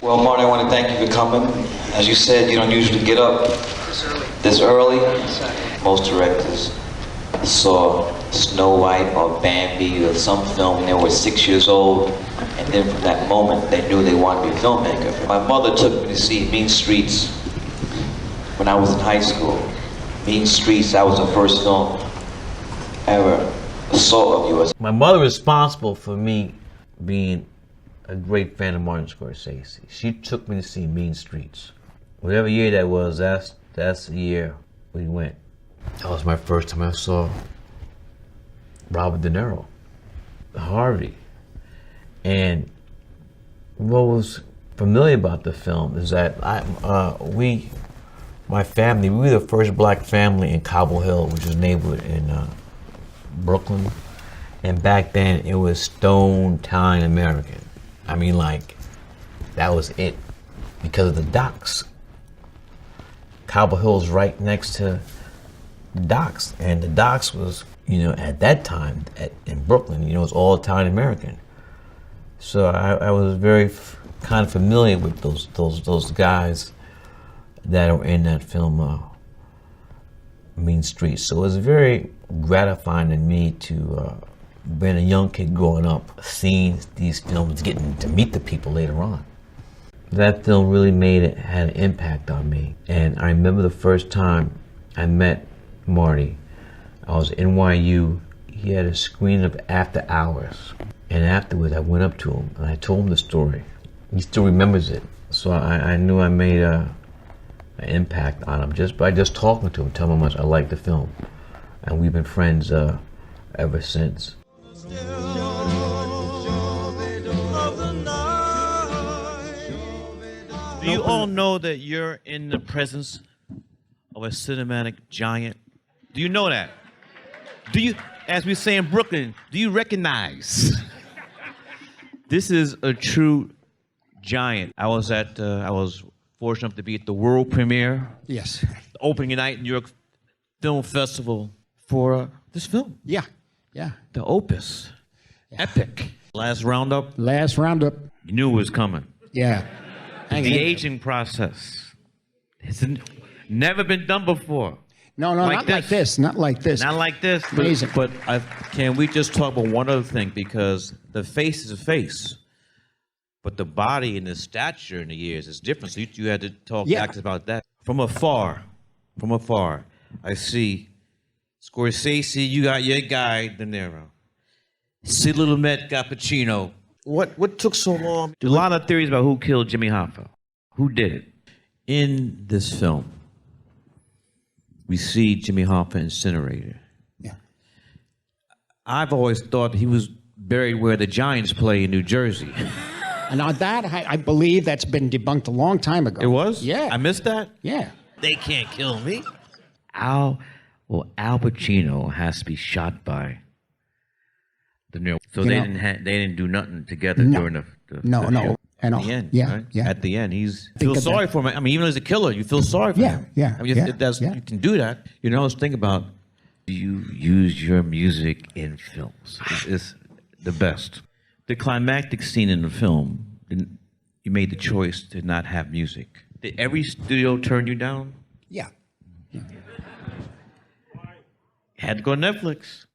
Well, Martin, I want to thank you for coming. As you said, you don't usually get up this early. Most directors saw Snow White or Bambi or some film when they were 6 years old, and then from that moment they knew they wanted to be a filmmaker. My mother took me to see Mean Streets when I was in high school. Mean Streets, that was the first film I ever saw of yours. My mother was responsible for me being a great fan of Martin Scorsese. She took me to see Mean Streets. Whatever year that was, that's the year we went. That was my first time I saw Robert De Niro, Harvey. And what was familiar about the film is that my family, we were the first black family in Cobble Hill, which is a neighborhood in Brooklyn. And back then it was Stone Italian American. I mean, like, that was it because of the docks. Cobble Hill's right next to the docks, and the docks was, at that time in Brooklyn, it was all Italian American. So I was very kind of familiar with those guys that were in that film, Mean Streets. So it was very gratifying to me to being a young kid growing up, seeing these films, getting to meet the people later on. That film really had an impact on me. And I remember the first time I met Marty. I was in NYU. He had a screening of After Hours. And afterwards I went up to him and I told him the story. He still remembers it. So I knew I made an impact on him just by talking to him, telling him how much I liked the film. And we've been friends ever since. Do you all know that you're in the presence of a cinematic giant? Do you know that? Do you, as we say in Brooklyn, do you recognize? This is a true giant. I was fortunate enough to be at the world premiere. Yes. The opening night in New York Film Festival for this film. Yeah. Yeah. The Opus. Yeah. Epic. Last roundup. Last roundup. You knew it was coming. Yeah. The aging process. It's never been done before. No, not like this. Not like this. Not like this. Amazing. But can we just talk about one other thing? Because the face is a face, but the body and the stature in the years is different. So you had to talk back about that. From afar, I see Scorsese, you got your guy, De Niro. See Little Met got Pacino. What took so long? There's a lot of theories about who killed Jimmy Hoffa. Who did it? In this film, we see Jimmy Hoffa incinerated. Yeah. I've always thought he was buried where the Giants play in New Jersey. And on that, I believe that's been debunked a long time ago. It was? Yeah. I missed that? Yeah. They can't kill me. Al Pacino has to be shot by De Niro. So they didn't do nothing together during the No. At the end, Yeah, right? yeah. At the end, you feel sorry for him. I mean, even as a killer, you feel sorry for him. Yeah, I mean, you can do that. I was thinking about, do you use your music in films? It's the best. The climactic scene in the film, you made the choice to not have music. Did every studio turn you down? Yeah. Had to go to Netflix.